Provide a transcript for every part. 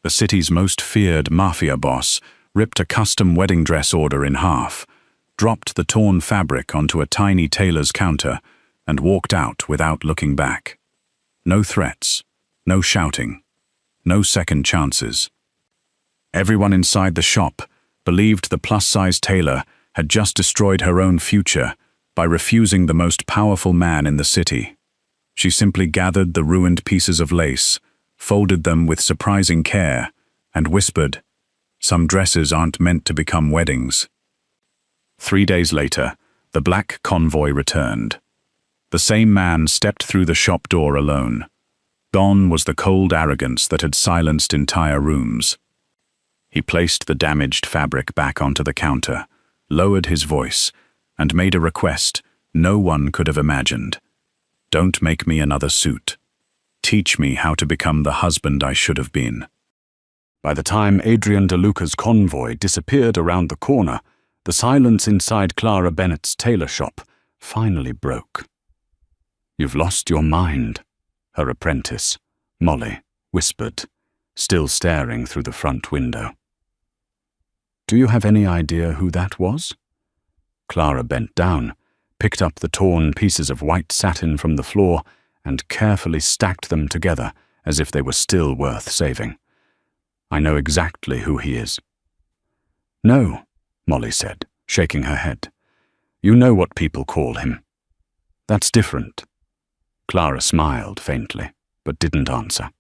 the city's most feared mafia boss, ripped a custom wedding dress order in half, dropped the torn fabric onto a tiny tailor's counter, and walked out without looking back. No threats, no shouting, no second chances. Everyone inside the shop believed the plus-size tailor had just destroyed her own future by refusing the most powerful man in the city. She simply gathered the ruined pieces of lace, folded them with surprising care, and whispered, "Some dresses aren't meant to become weddings." 3 days later, the black convoy returned. The same man stepped through the shop door alone. Gone was the cold arrogance that had silenced entire rooms. He placed the damaged fabric back onto the counter, lowered his voice, and made a request no one could have imagined. "Don't make me another suit. Teach me how to become the husband I should have been." By the time Adrian DeLuca's convoy disappeared around the corner, the silence inside Clara Bennett's tailor shop finally broke. "You've lost your mind," her apprentice, Molly, whispered, still staring through the front window. "Do you have any idea who that was?" Clara bent down, picked up the torn pieces of white satin from the floor, and carefully stacked them together as if they were still worth saving. "I know exactly who he is." "No," Molly said, shaking her head. "You know what people call him. That's different." Clara smiled faintly, but didn't answer.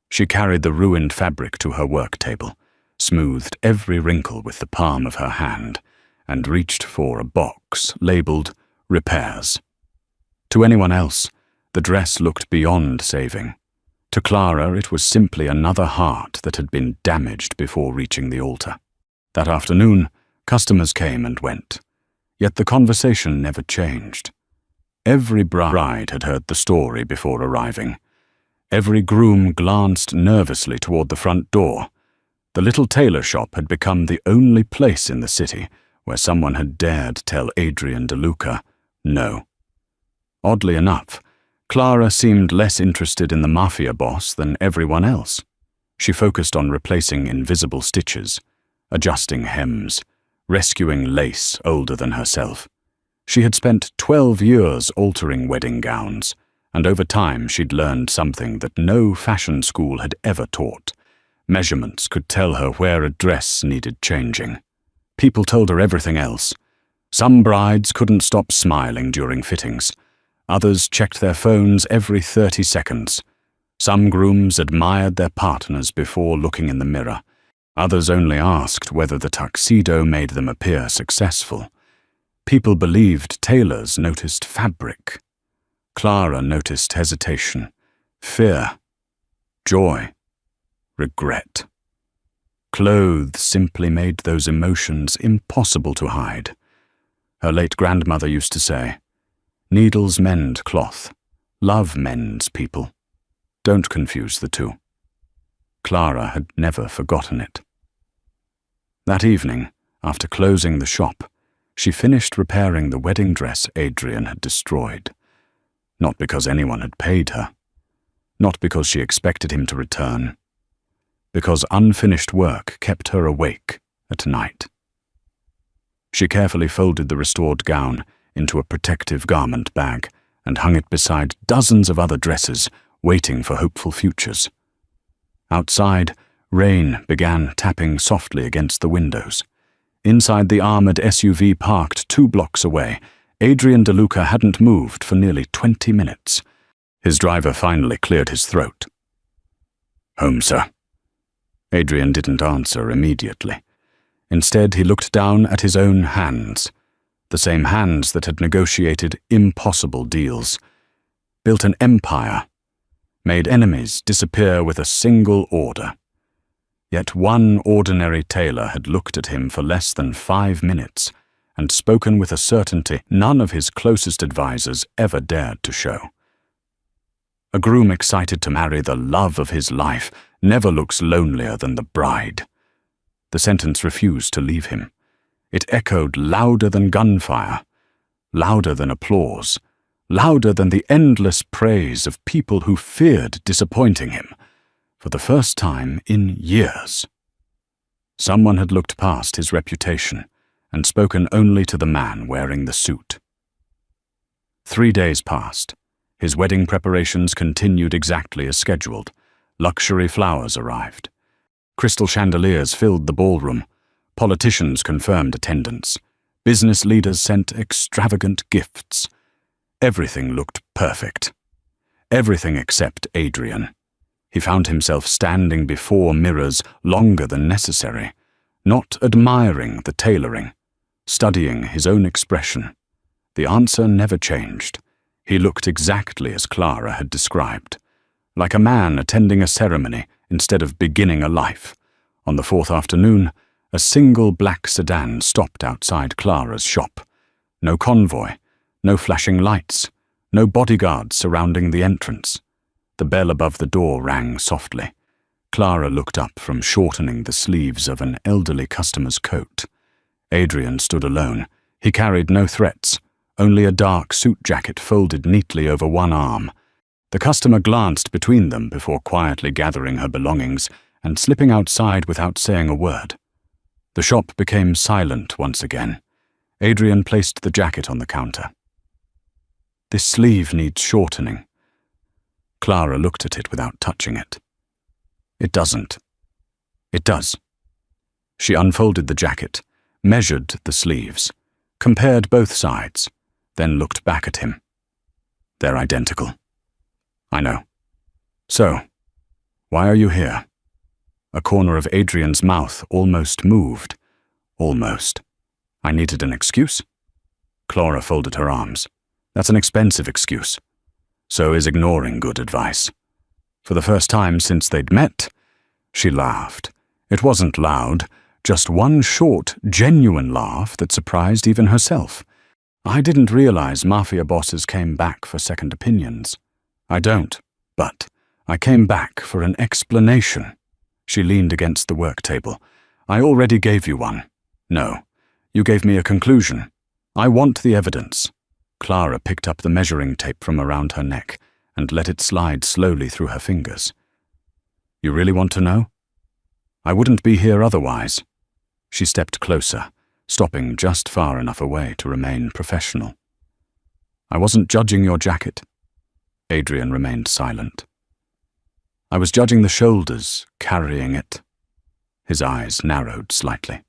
She carried the ruined fabric to her work table, smoothed every wrinkle with the palm of her hand, and reached for a box labeled "Repairs." To anyone else, the dress looked beyond saving. To Clara, it was simply another heart that had been damaged before reaching the altar. That afternoon, customers came and went, yet the conversation never changed. Every bride had heard the story before arriving. Every groom glanced nervously toward the front door. The little tailor shop had become the only place in the city where someone had dared tell Adrian DeLuca no. Oddly enough, Clara seemed less interested in the Mafia Boss than everyone else. She focused on replacing invisible stitches, adjusting hems, rescuing lace older than herself. She had spent 12 years altering wedding gowns, and over time she'd learned something that no fashion school had ever taught. Measurements could tell her where a dress needed changing. People told her everything else. Some brides couldn't stop smiling during fittings. Others checked their phones every 30 seconds. Some grooms admired their partners before looking in the mirror. Others only asked whether the tuxedo made them appear successful. People believed tailors noticed fabric. Clara noticed hesitation, fear, joy, regret. Clothes simply made those emotions impossible to hide. Her late grandmother used to say, "Needles mend cloth, love mends people. Don't confuse the two." Clara had never forgotten it. That evening, after closing the shop, she finished repairing the wedding dress Adrian had destroyed. Not because anyone had paid her. Not because she expected him to return. Because unfinished work kept her awake at night. She carefully folded the restored gown into a protective garment bag and hung it beside dozens of other dresses waiting for hopeful futures. Outside, rain began tapping softly against the windows. Inside the armored SUV parked 2 blocks away, Adrian DeLuca hadn't moved for nearly 20 minutes. His driver finally cleared his throat. "Home, sir." Adrian didn't answer immediately. Instead, he looked down at his own hands, the same hands that had negotiated impossible deals, built an empire, made enemies disappear with a single order. Yet one ordinary tailor had looked at him for less than 5 minutes and spoken with a certainty none of his closest advisors ever dared to show. A groom excited to marry the love of his life never looks lonelier than the bride. The sentence refused to leave him. It echoed louder than gunfire, louder than applause, louder than the endless praise of people who feared disappointing him. for the first time in years. Someone had looked past his reputation and spoken only to the man wearing the suit. 3 days passed. His wedding preparations continued exactly as scheduled. Luxury flowers arrived. Crystal chandeliers filled the ballroom. Politicians confirmed attendance. Business leaders sent extravagant gifts. Everything looked perfect. Everything except Adrian. He found himself standing before mirrors longer than necessary, not admiring the tailoring, studying his own expression. The answer never changed. He looked exactly as Clara had described, like a man attending a ceremony instead of beginning a life. On the 4th afternoon, a single black sedan stopped outside Clara's shop. No convoy, no flashing lights, no bodyguards surrounding the entrance. The bell above the door rang softly. Clara looked up from shortening the sleeves of an elderly customer's coat. Adrian stood alone. He carried no threats, only a dark suit jacket folded neatly over one arm. The customer glanced between them before quietly gathering her belongings and slipping outside without saying a word. The shop became silent once again. Adrian placed the jacket on the counter. "This sleeve needs shortening." Clara looked at it without touching it. "It doesn't." "It does." She unfolded the jacket, measured the sleeves, compared both sides, then looked back at him. "They're identical." "I know. So, why are you here?" A corner of Adrian's mouth almost moved. Almost. "I needed an excuse?" Clara folded her arms. "That's an expensive excuse. So is ignoring good advice." For the first time since they'd met, she laughed. It wasn't loud, just one short, genuine laugh that surprised even herself. "I didn't realize Mafia bosses came back for second opinions." "I don't, but I came back for an explanation." She leaned against the work table. "I already gave you one." "No, you gave me a conclusion. I want the evidence." Clara picked up the measuring tape from around her neck and let it slide slowly through her fingers. "You really want to know? I wouldn't be here otherwise." She stepped closer, stopping just far enough away to remain professional. "I wasn't judging your jacket." Adrian remained silent. "I was judging the shoulders carrying it." His eyes narrowed slightly.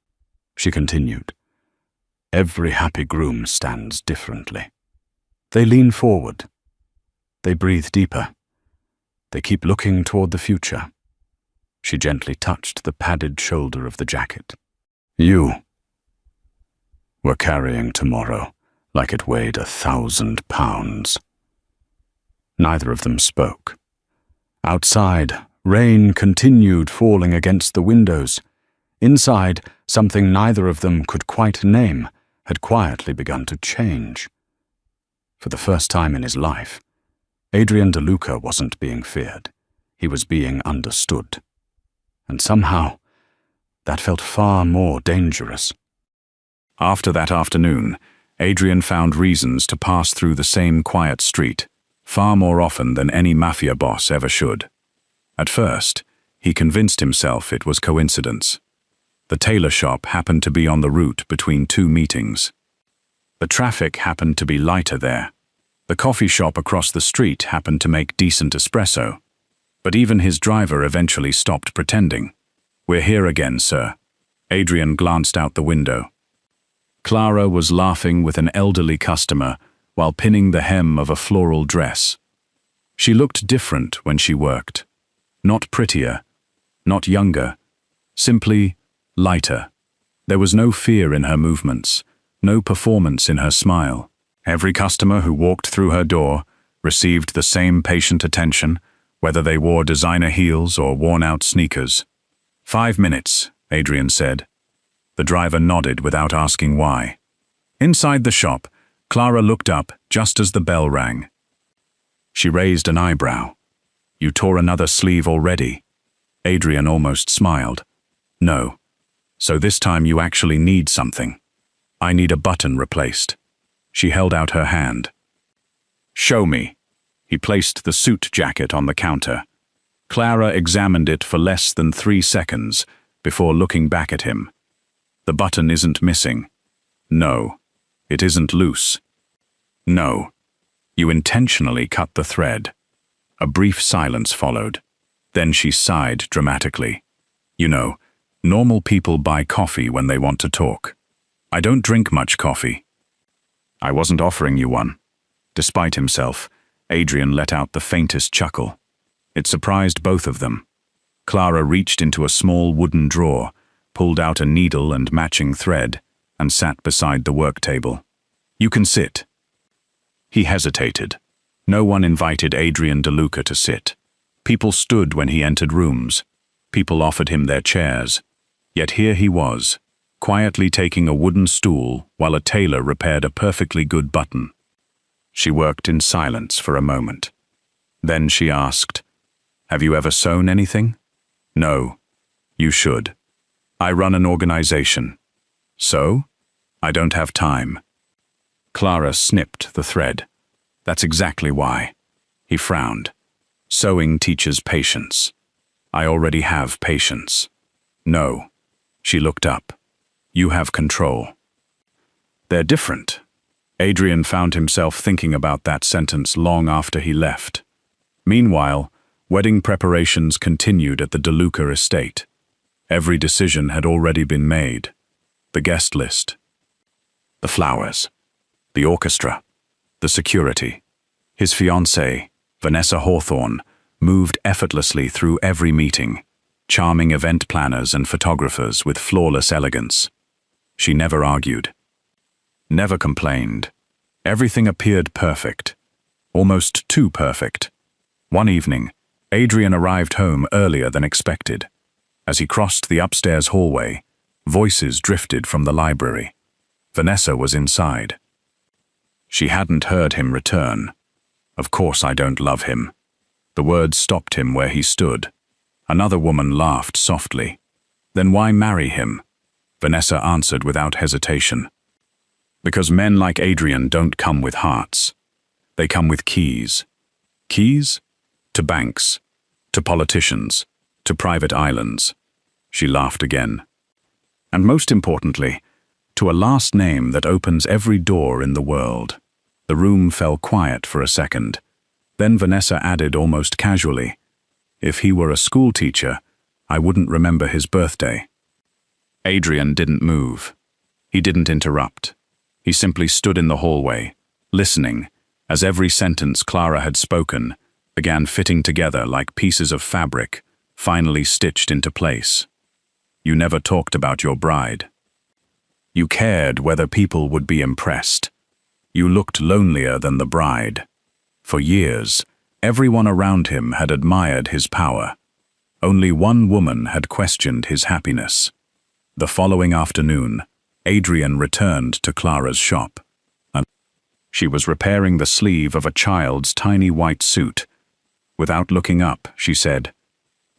She continued. "Every happy groom stands differently. They lean forward. They breathe deeper. They keep looking toward the future." She gently touched the padded shoulder of the jacket. "You were carrying tomorrow like it weighed 1,000 pounds. Neither of them spoke. Outside, rain continued falling against the windows. Inside, something neither of them could quite name had quietly begun to change. For the first time in his life, Adrian DeLuca wasn't being feared. He was being understood. And somehow, that felt far more dangerous. After that afternoon, Adrian found reasons to pass through the same quiet street, far more often than any mafia boss ever should. At first, he convinced himself it was coincidence. The tailor shop happened to be on the route between two meetings. The traffic happened to be lighter there. The coffee shop across the street happened to make decent espresso. But even his driver eventually stopped pretending. "We're here again, sir." Adrian glanced out the window. Clara was laughing with an elderly customer while pinning the hem of a floral dress. She looked different when she worked. Not prettier, not younger, simply lighter. There was no fear in her movements, no performance in her smile. Every customer who walked through her door received the same patient attention, whether they wore designer heels or worn-out sneakers. 5 minutes, Adrian said. The driver nodded without asking why. Inside the shop, Clara looked up just as the bell rang. She raised an eyebrow. "You tore another sleeve already." Adrian almost smiled. "No. So this time you actually need something. I need a button replaced." She held out her hand. "Show me." He placed the suit jacket on the counter. Clara examined it for less than 3 seconds before looking back at him. The button isn't missing. No, it isn't loose. No, you intentionally cut the thread. A brief silence followed. Then she sighed dramatically. You know, normal people buy coffee when they want to talk. I don't drink much coffee. I wasn't offering you one. Despite himself, Adrian let out the faintest chuckle. It surprised both of them. Clara reached into a small wooden drawer, pulled out a needle and matching thread, and sat beside the work table. You can sit. He hesitated. No one invited Adrian DeLuca to sit. People stood when he entered rooms. People offered him their chairs. Yet here he was, quietly taking a wooden stool while a tailor repaired a perfectly good button. She worked in silence for a moment. Then she asked, "Have you ever sewn anything?" "No. You should. I run an organization." "So? I don't have time." Clara snipped the thread. "That's exactly why." He frowned. "Sewing teaches patience. I already have patience." "No." She looked up. "You have control." They're different. Adrian found himself thinking about that sentence long after he left. Meanwhile, wedding preparations continued at the DeLuca estate. Every decision had already been made. The guest list, the flowers, the orchestra, the security. His fiancée, Vanessa Hawthorne, moved effortlessly through every meeting, charming event planners and photographers with flawless elegance. She never argued, never complained. Everything appeared perfect, almost too perfect. One evening, Adrian arrived home earlier than expected. As he crossed the upstairs hallway, voices drifted from the library. Vanessa was inside. She hadn't heard him return. "Of course I don't love him." The words stopped him where he stood. Another woman laughed softly. "Then why marry him?" Vanessa answered without hesitation. "Because men like Adrian don't come with hearts. They come with keys." "Keys? To banks, to politicians, to private islands." She laughed again. "And most importantly, to a last name that opens every door in the world." The room fell quiet for a second. Then Vanessa added almost casually, "If he were a school teacher, I wouldn't remember his birthday." Adrian didn't move. He didn't interrupt. He simply stood in the hallway, listening, as every sentence Clara had spoken began fitting together like pieces of fabric, finally stitched into place. "You never talked about your bride. You cared whether people would be impressed. You looked lonelier than the bride. For years, everyone around him had admired his power. Only one woman had questioned his happiness." The following afternoon, Adrian returned to Clara's shop. She was repairing the sleeve of a child's tiny white suit. Without looking up, she said,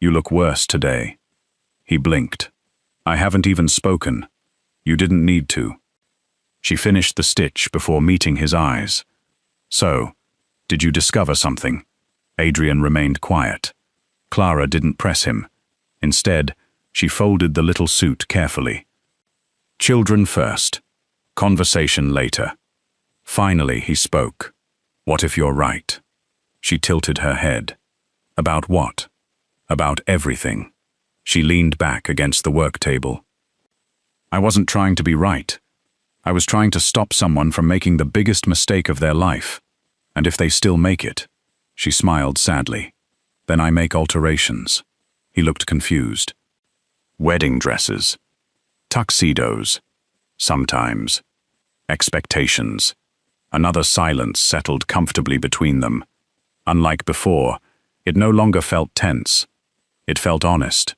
"You look worse today." He blinked. "I haven't even spoken. You didn't need to." She finished the stitch before meeting his eyes. "So, did you discover something?" Adrian remained quiet. Clara didn't press him. Instead, she folded the little suit carefully. Children first. Conversation later. Finally, he spoke. "What if you're right?" She tilted her head. "About what?" "About everything." She leaned back against the work table. "I wasn't trying to be right. I was trying to stop someone from making the biggest mistake of their life. And if they still make it," she smiled sadly, "then I make alterations." He looked confused. "Wedding dresses. Tuxedos. Sometimes. Expectations." Another silence settled comfortably between them. Unlike before, it no longer felt tense. It felt honest.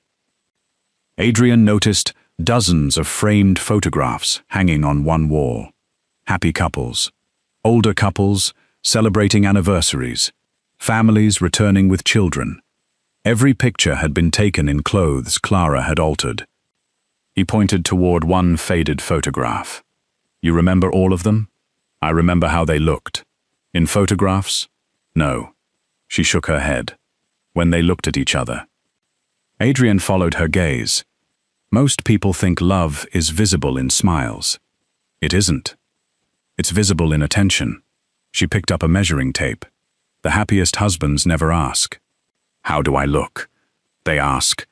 Adrian noticed dozens of framed photographs hanging on one wall. Happy couples. Older couples celebrating anniversaries. Families returning with children. Every picture had been taken in clothes Clara had altered. He pointed toward one faded photograph. "You remember all of them?" "I remember how they looked." "In photographs?" "No." She shook her head. when they looked at each other. Adrian followed her gaze. Most people think love is visible in smiles. It isn't. It's visible in attention. She picked up a measuring tape. The happiest husbands never ask, "How do I look?" They ask,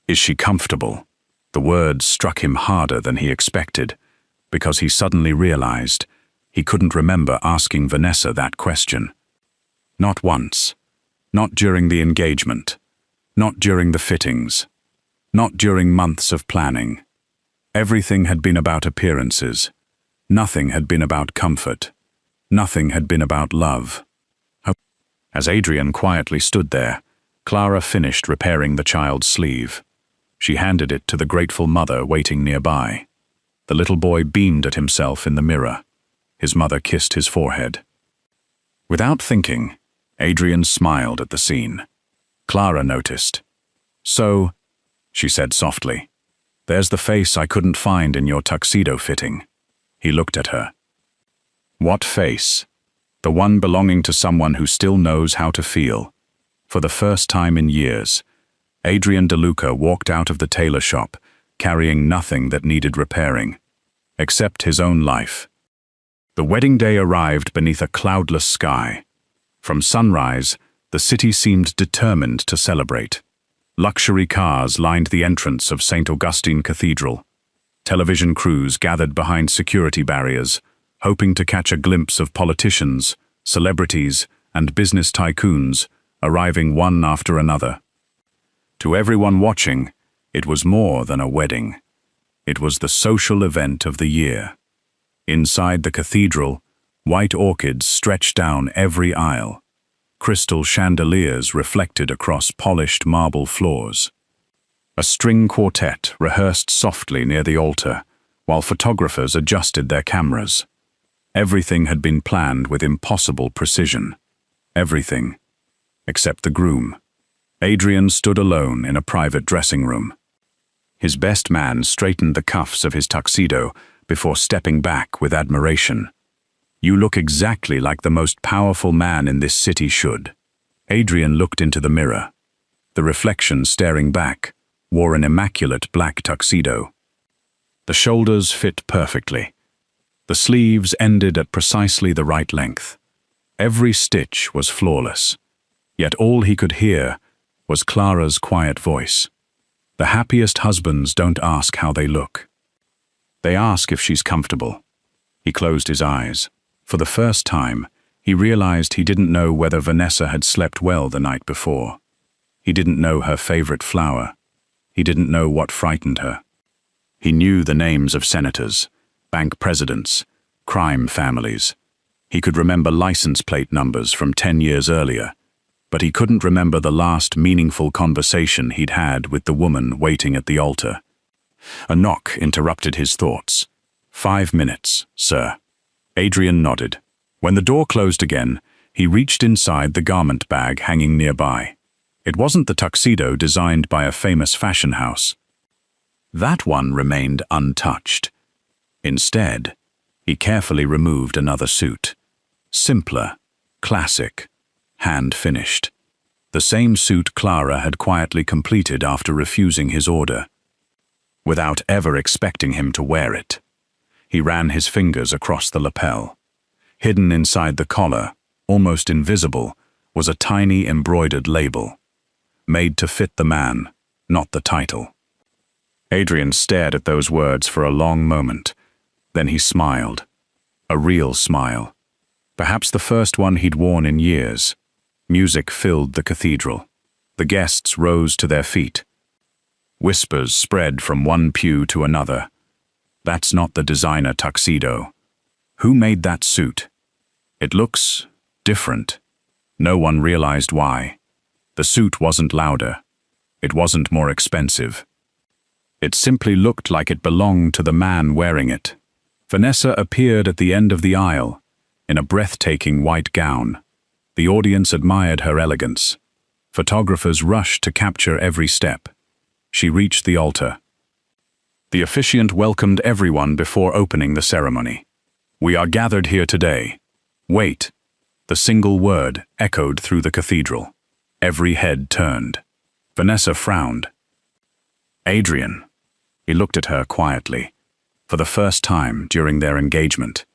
"Is she comfortable?" The words struck him harder than he expected, because he suddenly realized he couldn't remember asking Vanessa that question. Not once. Not during the engagement. Not during the fittings. Not during months of planning. Everything had been about appearances. Nothing had been about comfort. Nothing had been about love. As Adrian quietly stood there, Clara finished repairing the child's sleeve. She handed it to the grateful mother waiting nearby. The little boy beamed at himself in the mirror. His mother kissed his forehead. Without thinking, Adrian smiled at the scene. Clara noticed. "So," she said softly, "there's the face I couldn't find in your tuxedo fitting." He looked at her. What face? The one belonging to someone who still knows how to feel. For the first time in years, Adrian DeLuca walked out of the tailor shop, carrying nothing that needed repairing, except his own life. The wedding day arrived beneath a cloudless sky. From sunrise, the city seemed determined to celebrate. Luxury cars lined the entrance of St. Augustine Cathedral. Television crews gathered behind security barriers, hoping to catch a glimpse of politicians, celebrities, and business tycoons arriving one after another. To everyone watching, it was more than a wedding. It was the social event of the year. Inside the cathedral, white orchids stretched down every aisle. Crystal chandeliers reflected across polished marble floors. A string quartet rehearsed softly near the altar, while photographers adjusted their cameras. Everything had been planned with impossible precision. Everything, except the groom. Adrian stood alone in a private dressing room. His best man straightened the cuffs of his tuxedo before stepping back with admiration. "You look exactly like the most powerful man in this city should." Adrian looked into the mirror. The reflection staring back wore an immaculate black tuxedo. The shoulders fit perfectly. The sleeves ended at precisely the right length. Every stitch was flawless. Yet all he could hear was Clara's quiet voice. The happiest husbands don't ask how they look. They ask if she's comfortable. He closed his eyes. For the first time, he realized he didn't know whether Vanessa had slept well the night before. He didn't know her favorite flower. He didn't know what frightened her. He knew the names of senators, bank presidents, crime families. He could remember license plate numbers from 10 years earlier, but he couldn't remember the last meaningful conversation he'd had with the woman waiting at the altar. A knock interrupted his thoughts. 5 minutes, sir." Adrian nodded. When the door closed again, he reached inside the garment bag hanging nearby. It wasn't the tuxedo designed by a famous fashion house. That one remained untouched. Instead, he carefully removed another suit. Simpler, classic, hand-finished. The same suit Clara had quietly completed after refusing his order, without ever expecting him to wear it. He ran his fingers across the lapel. Hidden inside the collar, almost invisible, was a tiny embroidered label. Made to fit the man, not the title. Adrian stared at those words for a long moment. Then he smiled. A real smile. Perhaps the first one he'd worn in years. Music filled the cathedral. The guests rose to their feet. Whispers spread from one pew to another. "That's not the designer tuxedo. Who made that suit? It looks different." No one realized why. The suit wasn't louder. It wasn't more expensive. It simply looked like it belonged to the man wearing it. Vanessa appeared at the end of the aisle, in a breathtaking white gown. The audience admired her elegance. Photographers rushed to capture every step. She reached the altar. The officiant welcomed everyone before opening the ceremony. "We are gathered here today." Wait. The single word echoed through the cathedral. Every head turned. Vanessa frowned. Adrian. He looked at her quietly. For the first time during their engagement.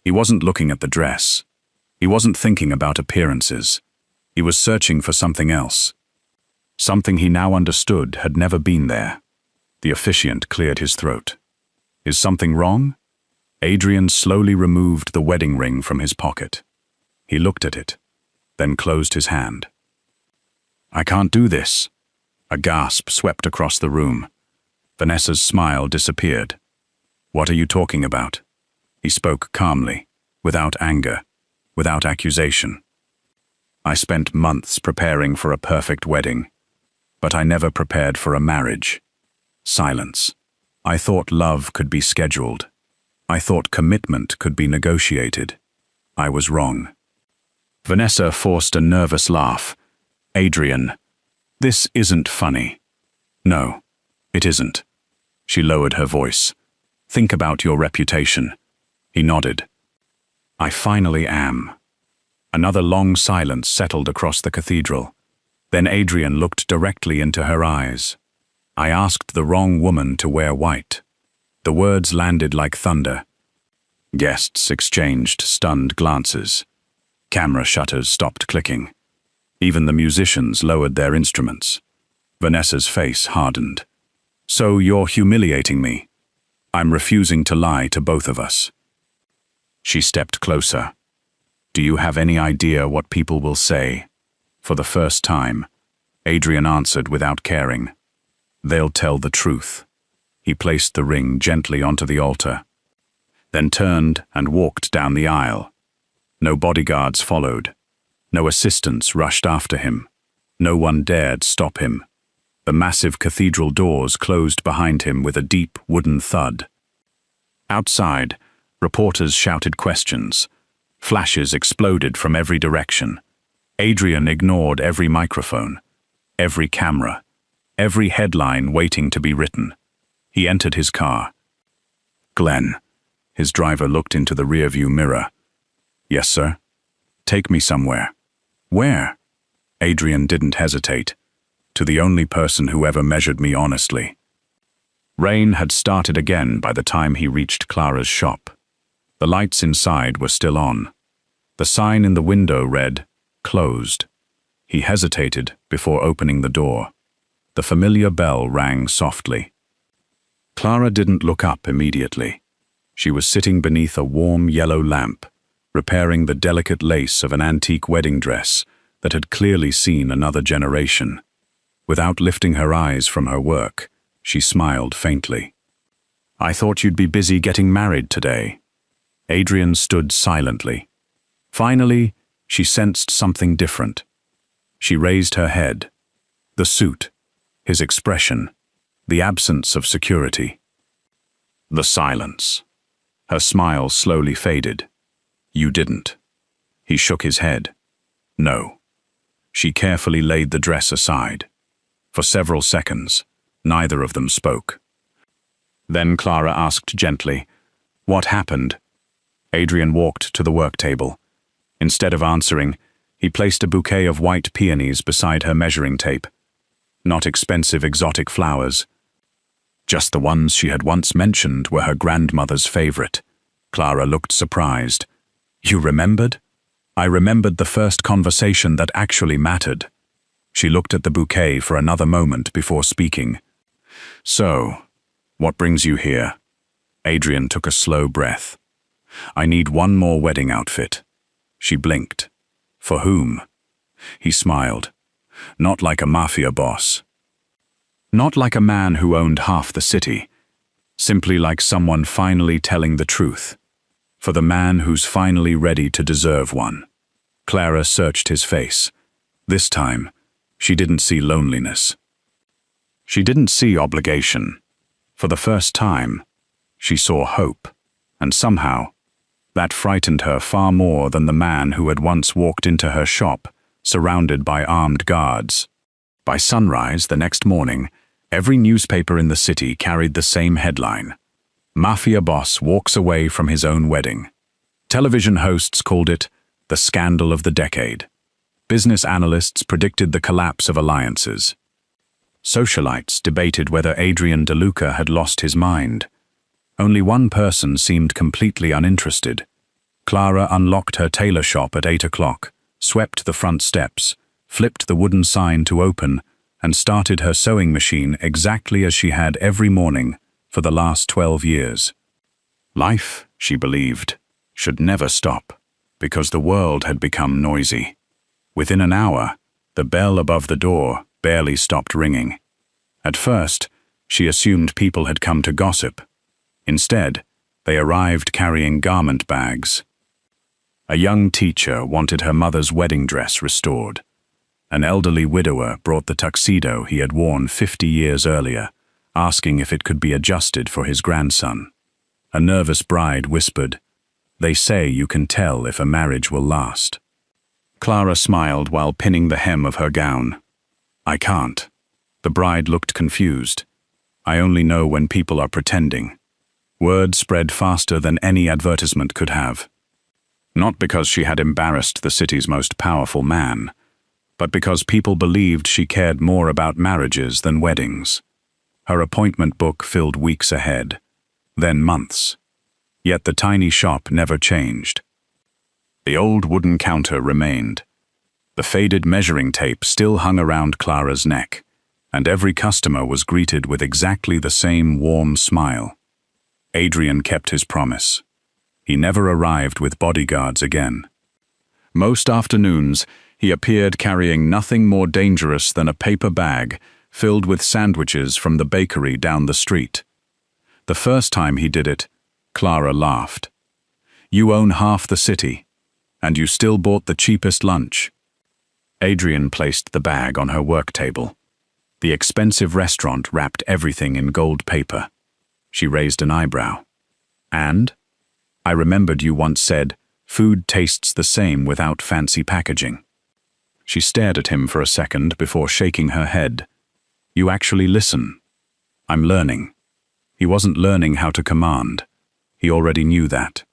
He wasn't looking at the dress. He wasn't thinking about appearances. He was searching for something else. Something he now understood had never been there. The officiant cleared his throat. Is something wrong? Adrian slowly removed the wedding ring from his pocket. He looked at it, then closed his hand. I can't do this. A gasp swept across the room. Vanessa's smile disappeared. What are you talking about? He spoke calmly, without anger, without accusation. I spent months preparing for a perfect wedding, but I never prepared for a marriage. Silence. I thought love could be scheduled. I thought commitment could be negotiated. I was wrong. Vanessa forced a nervous laugh. Adrian, this isn't funny. No, it isn't. She lowered her voice. Think about your reputation. He nodded. I finally am. Another long silence settled across the cathedral. Then Adrian looked directly into her eyes. I asked the wrong woman to wear white. The words landed like thunder. Guests exchanged stunned glances. Camera shutters stopped clicking. Even the musicians lowered their instruments. Vanessa's face hardened. So you're humiliating me. I'm refusing to lie to both of us. She stepped closer. Do you have any idea what people will say? For the first time, Adrian answered without caring. They'll tell the truth. He placed the ring gently onto the altar, then turned and walked down the aisle. No bodyguards followed. No assistants rushed after him. No one dared stop him. The massive cathedral doors closed behind him with a deep wooden thud. Outside, reporters shouted questions. Flashes exploded from every direction. Adrian ignored every microphone, every camera, every headline waiting to be written. He entered his car. Glenn. His driver looked into the rearview mirror. Yes, sir. Take me somewhere. Where? Adrian didn't hesitate. To the only person who ever measured me honestly. Rain had started again by the time he reached Clara's shop. The lights inside were still on. The sign in the window read, "Closed." He hesitated before opening the door. The familiar bell rang softly. Clara didn't look up immediately. She was sitting beneath a warm yellow lamp, repairing the delicate lace of an antique wedding dress that had clearly seen another generation. Without lifting her eyes from her work, she smiled faintly. I thought you'd be busy getting married today. Adrian stood silently. Finally, she sensed something different. She raised her head. The suit, his expression, the absence of security. The silence. Her smile slowly faded. You didn't. He shook his head. No. She carefully laid the dress aside. For several seconds, neither of them spoke. Then Clara asked gently, What happened? Adrian walked to the work table. Instead of answering, he placed a bouquet of white peonies beside her measuring tape. Not expensive exotic flowers. Just the ones she had once mentioned were her grandmother's favorite. Clara looked surprised. You remembered? I remembered the first conversation that actually mattered. She looked at the bouquet for another moment before speaking. So, what brings you here? Adrian took a slow breath. I need one more wedding outfit. She blinked. For whom? He smiled. Not like a mafia boss. Not like a man who owned half the city. Simply like someone finally telling the truth. For the man who's finally ready to deserve one. Clara searched his face. This time, she didn't see loneliness. She didn't see obligation. For the first time, she saw hope. And somehow, that frightened her far more than the man who had once walked into her shop, surrounded by armed guards. By sunrise the next morning, every newspaper in the city carried the same headline. Mafia Boss walks away from his own wedding. Television hosts called it the scandal of the decade. Business analysts predicted the collapse of alliances. Socialites debated whether Adrian DeLuca had lost his mind. Only one person seemed completely uninterested. Clara unlocked her tailor shop at 8 o'clock, swept the front steps, flipped the wooden sign to open, and started her sewing machine exactly as she had every morning for the last 12 years. Life, she believed, should never stop, because the world had become noisy. Within an hour, the bell above the door barely stopped ringing. At first, she assumed people had come to gossip. Instead, they arrived carrying garment bags. A young teacher wanted her mother's wedding dress restored. An elderly widower brought the tuxedo he had worn 50 years earlier, asking if it could be adjusted for his grandson. A nervous bride whispered, "They say you can tell if a marriage will last." Clara smiled while pinning the hem of her gown. "I can't." The bride looked confused. "I only know when people are pretending." Word spread faster than any advertisement could have. Not because she had embarrassed the city's most powerful man, but because people believed she cared more about marriages than weddings. Her appointment book filled weeks ahead, then months. Yet the tiny shop never changed. The old wooden counter remained. The faded measuring tape still hung around Clara's neck, and every customer was greeted with exactly the same warm smile. Adrian kept his promise. He never arrived with bodyguards again. Most afternoons, he appeared carrying nothing more dangerous than a paper bag filled with sandwiches from the bakery down the street. The first time he did it, Clara laughed. "You own half the city, and you still bought the cheapest lunch." Adrian placed the bag on her work table. The expensive restaurant wrapped everything in gold paper. She raised an eyebrow. "And? I remembered you once said, food tastes the same without fancy packaging." She stared at him for a second before shaking her head. "You actually listen." "I'm learning." He wasn't learning how to command. He already knew that.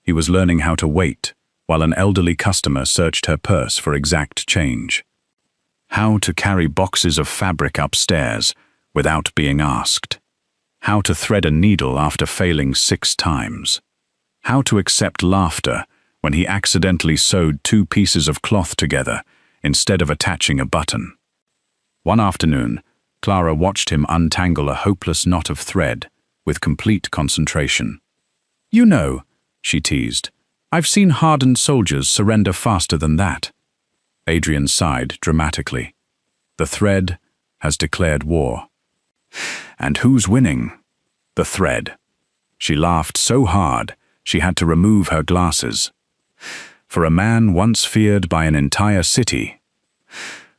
He was learning how to wait while an elderly customer searched her purse for exact change. How to carry boxes of fabric upstairs without being asked. How to thread a needle after failing 6 times. How to accept laughter when he accidentally sewed 2 pieces of cloth together instead of attaching a button. One afternoon, Clara watched him untangle a hopeless knot of thread with complete concentration. "You know," she teased, "I've seen hardened soldiers surrender faster than that." Adrian sighed dramatically. "The thread has declared war." "And who's winning?" "The thread." She laughed so hard she had to remove her glasses. For a man once feared by an entire city,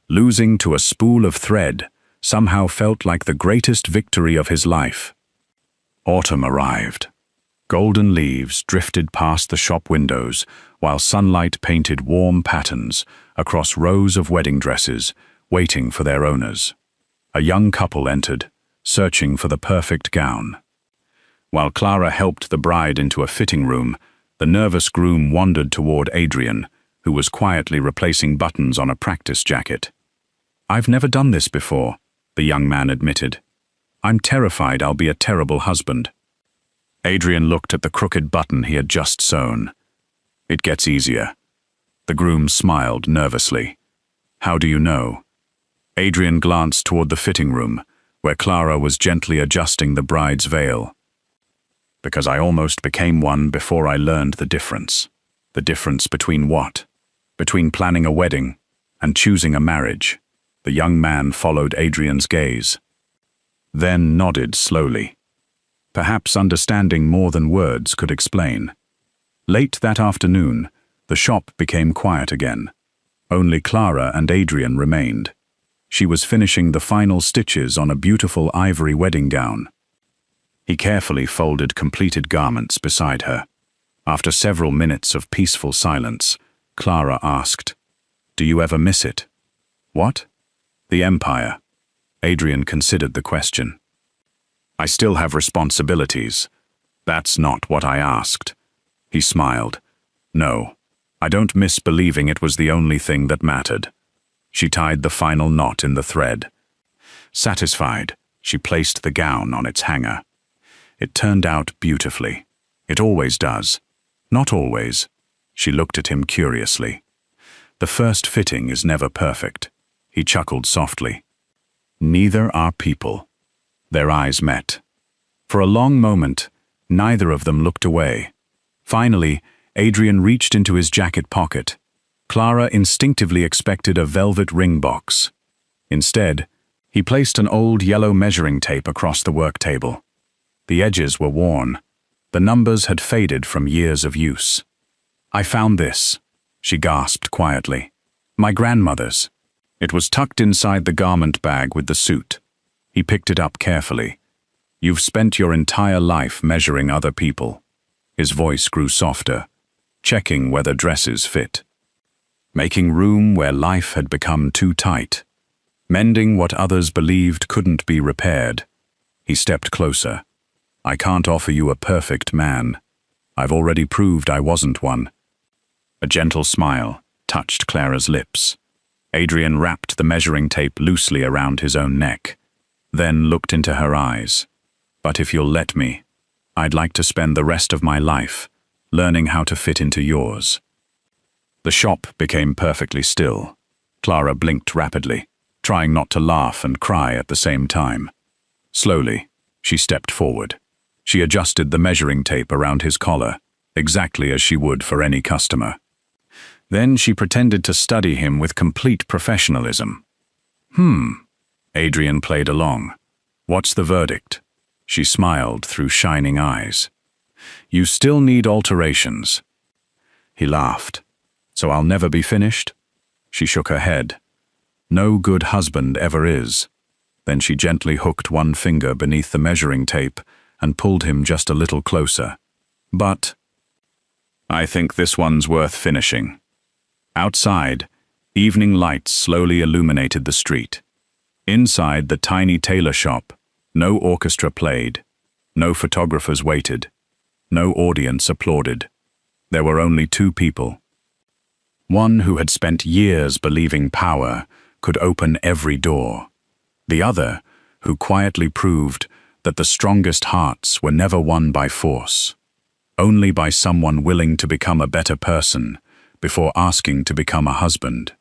losing to a spool of thread somehow felt like the greatest victory of his life. Autumn arrived. Golden leaves drifted past the shop windows while sunlight painted warm patterns across rows of wedding dresses, waiting for their owners. A young couple entered, searching for the perfect gown. While Clara helped the bride into a fitting room, the nervous groom wandered toward Adrian, who was quietly replacing buttons on a practice jacket. "I've never done this before," the young man admitted. "I'm terrified I'll be a terrible husband." Adrian looked at the crooked button he had just sewn. "It gets easier." The groom smiled nervously. "How do you know?" Adrian glanced toward the fitting room, where Clara was gently adjusting the bride's veil. "Because I almost became one before I learned the difference." "The difference between what?" "Between planning a wedding and choosing a marriage." The young man followed Adrian's gaze, then nodded slowly. Perhaps understanding more than words could explain. Late that afternoon, the shop became quiet again. Only Clara and Adrian remained. She was finishing the final stitches on a beautiful ivory wedding gown. He carefully folded completed garments beside her. After several minutes of peaceful silence, Clara asked, "Do you ever miss it?" "What?" "The Empire." Adrian considered the question. "I still have responsibilities." "That's not what I asked." He smiled. "No, I don't miss believing it was the only thing that mattered. She tied the final knot in the thread. Satisfied, she placed the gown on its hanger. It turned out beautifully. It always does. Not always. She looked at him curiously. The first fitting is never perfect. He chuckled softly. Neither are people. Their eyes met. For a long moment, neither of them looked away. Finally, Adrian reached into his jacket pocket. Clara instinctively expected a velvet ring box. Instead, he placed an old yellow measuring tape across the work table. The edges were worn. The numbers had faded from years of use. I found this, she gasped quietly. My grandmother's. It was tucked inside the garment bag with the suit. He picked it up carefully. You've spent your entire life measuring other people. His voice grew softer, checking whether dresses fit. Making room where life had become too tight. Mending what others believed couldn't be repaired. He stepped closer. I can't offer you a perfect man. I've already proved I wasn't one. A gentle smile touched Clara's lips. Adrian wrapped the measuring tape loosely around his own neck, then looked into her eyes. But if you'll let me, I'd like to spend the rest of my life learning how to fit into yours. The shop became perfectly still. Clara blinked rapidly, trying not to laugh and cry at the same time. Slowly, she stepped forward. She adjusted the measuring tape around his collar, exactly as she would for any customer. Then she pretended to study him with complete professionalism. Adrian played along. What's the verdict? She smiled through shining eyes. You still need alterations. He laughed. So I'll never be finished? She shook her head. No good husband ever is. Then she gently hooked one finger beneath the measuring tape and pulled him just a little closer. But I think this one's worth finishing. Outside, evening lights slowly illuminated the street. Inside the tiny tailor shop, no orchestra played, no photographers waited, no audience applauded. There were only two people. One who had spent years believing power could open every door. The other, who quietly proved that the strongest hearts were never won by force, only by someone willing to become a better person before asking to become a husband.